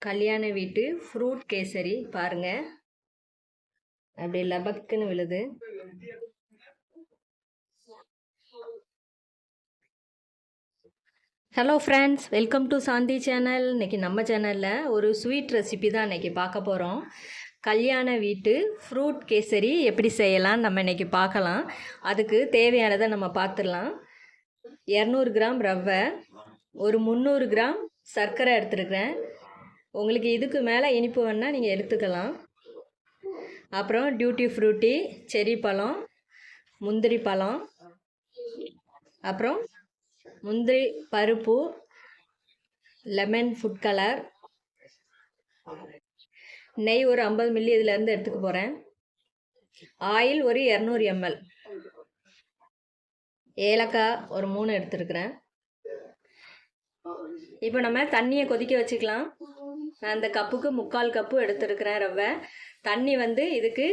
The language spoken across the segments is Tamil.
கல்யாண வீட்டு ஃப்ரூட் கேசரி பாருங்க, அப்படி லபக்குன்னு விழுது. Hello friends, welcome to Shanthi channel. இன்றைக்கி நம்ம சேனலில் ஒரு ஸ்வீட் ரெசிபி தான் இன்றைக்கி பார்க்க போகிறோம். கல்யாண வீட்டு ஃப்ரூட் கேசரி எப்படி செய்யலாம் நம்ம இன்றைக்கி பார்க்கலாம். அதுக்கு தேவையானதை நம்ம பார்த்துடலாம். 200 கிராம் ரவை, ஒரு 300 கிராம் சர்க்கரை எடுத்துருக்கிறேன். உங்களுக்கு இதுக்கு மேலே இனிப்பு வேணால் நீங்கள் எடுத்துக்கலாம். அப்புறம் டியூட்டி ஃப்ரூட்டி, செரி பழம், முந்திரி பழம், அப்புறம் முந்திரி பருப்பு, லெமன் ஃபுட் கலர், நெய் ஒரு 50 மில்லி இதிலேருந்து எடுத்துக்க போகிறேன். ஆயில் ஒரு 200 ml, ஏலக்காய் ஒரு 3 எடுத்துருக்கிறேன். இப்போ நம்ம தண்ணியை கொதிக்க வச்சுக்கலாம். நான் இந்த கப்புக்கு 3/4 கப்பு எடுத்துருக்கிறேன் ரவை. தண்ணி வந்து இதுக்கு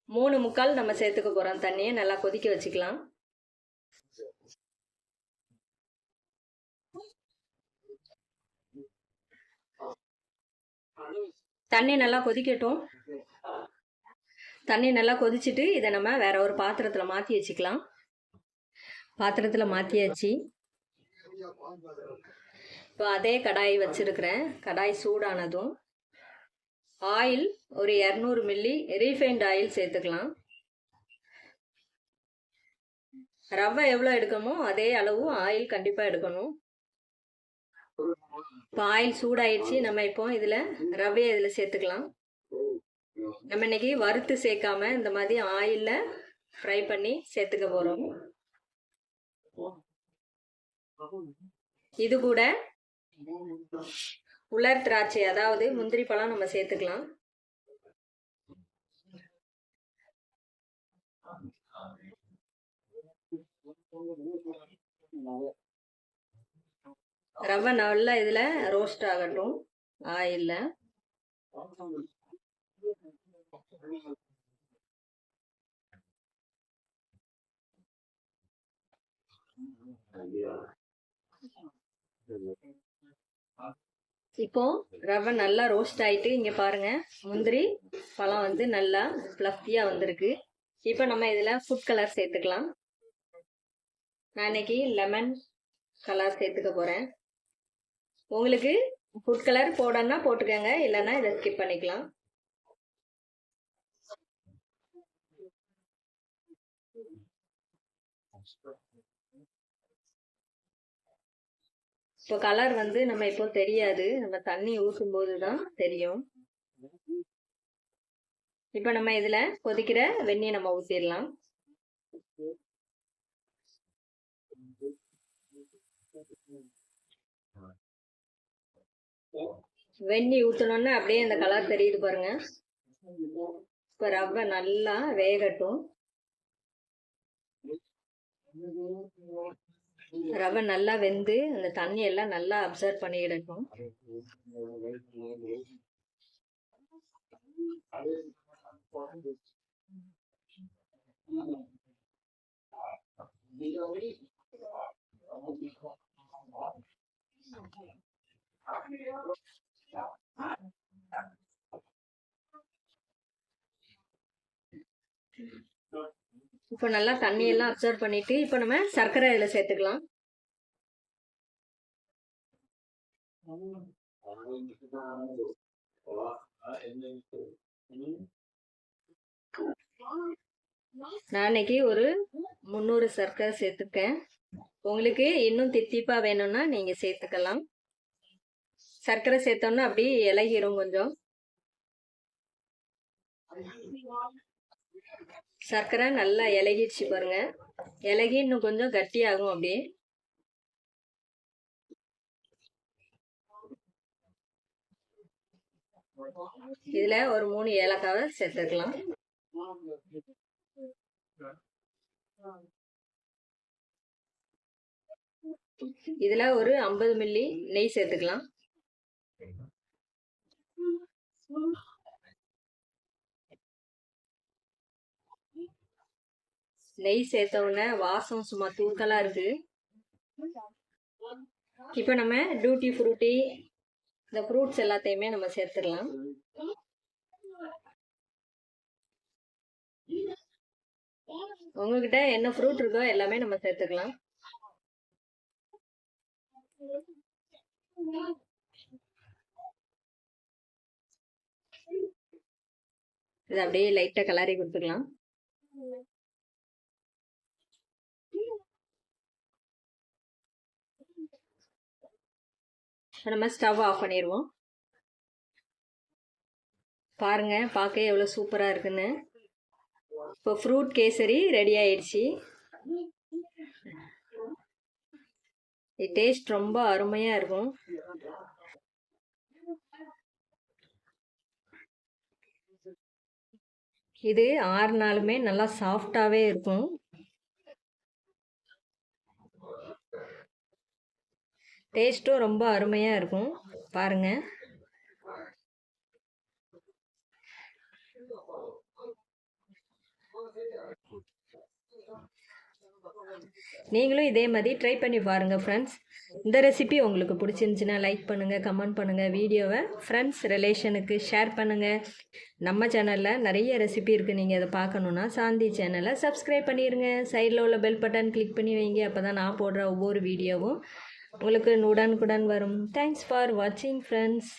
3/4 நம்ம சேர்த்துக்க போகிறோம். தண்ணியை நல்லா கொதிக்க வச்சுக்கலாம். தண்ணி நல்லா கொதிக்கட்டும். தண்ணி நல்லா கொதிச்சுட்டு இதை நம்ம வேற ஒரு பாத்திரத்தில் மாற்றி வச்சுக்கலாம். பாத்திரத்தில் மாற்றியாச்சு. இப்போ அதே கடாய் வச்சிருக்கிறேன். கடாய் சூடானதும் ஆயில் ஒரு 200 மில்லி ரீஃபைண்ட் ஆயில் சேர்த்துக்கலாம். ரவை எவ்வளோ எடுக்கணுமோ அதே அளவு ஆயில் கண்டிப்பாக எடுக்கணும். இப்போ ஆயில் சூடாயிடுச்சு. நம்ம இப்போ இதில் ரவையை இதில் சேர்த்துக்கலாம். நம்ம இன்னைக்கு வறுத்து சேர்க்காம இந்த மாதிரி ஆயிலில் ஃப்ரை பண்ணி சேர்த்துக்க போகிறோம். இது கூட உலர் திராட்சை, அதாவது முந்திரி பழம் நம்ம சேர்த்துக்கலாம். ரவை நல்லா இதுல ரோஸ்ட் ஆகட்டும் ஆயில்ல. இப்போ ரவை நல்லா ரோஸ்ட் ஆயிட்டு இங்க பாருங்க, முந்திரி பழம் வந்து நல்லா ஃப்ளஃபியா வந்திருக்கு. இப்போ நம்ம இதுல ஃபுட் கலர் சேர்த்துக்கலாம். நான் இன்னைக்கு லெமன் கலர் சேர்த்துக்க போறேன். உங்களுக்கு ஃபுட் கலர் போடணும்னா போட்டுக்கோங்க, இல்லைன்னா இதை ஸ்கிப் பண்ணிக்கலாம். இப்போ கலர் வந்து நம்ம இப்போ தெரியாது, நம்ம தண்ணி ஊற்றும் போது தான் தெரியும். இப்போ நம்ம இதுல கொதிக்கிற வெந்நீர் நம்ம ஊற்றிடலாம். வெந்நீர் ஊற்றணுன்னா அப்படியே அந்த கலர் தெரியுது பாருங்க. இப்போ ரவை நல்லா வேகட்டும். ரவை நல்லா வெந்து அந்த தண்ணி எல்லாம் நல்லா அப்சர்வ் பண்ணிடட்டும். இப்போ நல்லா தண்ணி எல்லாம் அப்சர்வ் பண்ணிட்டு இப்போ நம்ம சர்க்கரை இதில் சேர்த்துக்கலாம். நான் இன்னைக்கு ஒரு 300 சர்க்கரை சேர்த்துக்கேன். உங்களுக்கு இன்னும் தித்திப்பா வேணும்னா நீங்க சேர்த்துக்கலாம். சர்க்கரை சேர்த்தோம்னா அப்படி இலகிரும். கொஞ்சம் சர்க்கரை நல்லா இலகிடுச்சு பாருங்க. இலகி இன்னும் கொஞ்சம் கட்டியாகும். அப்படியே இதுல ஒரு 3 ஏலக்காவை சேர்த்துக்கலாம். இதுல ஒரு 50 மில்லி நெய் சேர்த்துக்கலாம். நெய் சேர்த்த உடனே வாசம் சும்மா தூக்கலா இருக்கு. இப்போ நம்ம டியூட்டி ஃப்ரூட்டி, இந்த ஃப்ரூட்ஸ் எல்லாத்தையுமே நம்ம சேர்த்துடலாம். உங்ககிட்ட என்ன ஃப்ரூட் இருக்கோ எல்லாமே நம்ம சேர்த்துக்கலாம். இது அப்படியே லைட்டா கலரி கொடுத்துக்கலாம். நம்ம ஸ்டவ் ஆஃப் பண்ணிடுவோம். பாருங்க, பார்க்க எவ்வளோ சூப்பராக இருக்குன்னு. இப்போ ஃப்ரூட் கேசரி ரெடி ஆயிடுச்சு. டேஸ்ட் ரொம்ப அருமையாக இருக்கும். இது 6 நாளுமே நல்லா சாஃப்டாகவே இருக்கும். டேஸ்ட்டும் ரொம்ப அருமையாக இருக்கும். பாருங்கள், நீங்களும் இதே மாதிரி ட்ரை பண்ணி பாருங்கள் ஃப்ரெண்ட்ஸ். இந்த ரெசிபி உங்களுக்கு பிடிச்சிருந்துச்சின்னா லைக் பண்ணுங்கள், கமெண்ட் பண்ணுங்கள், வீடியோவை ஃப்ரெண்ட்ஸ் ரிலேஷனுக்கு ஷேர் பண்ணுங்கள். நம்ம சேனலில் நிறைய ரெசிபி இருக்குது. நீங்கள் அதை பார்க்கணுன்னா சாந்தி சேனலை சப்ஸ்கிரைப் பண்ணிடுங்க. சைடில் உள்ள பெல் பட்டன் கிளிக் பண்ணி வைங்க. அப்போ தான் நான் போடுற ஒவ்வொரு வீடியோவும் உங்களுக்கு உடனுக்குடன் வரும். தேங்க்ஸ் ஃபார் வாட்சிங் ஃப்ரெண்ட்ஸ்.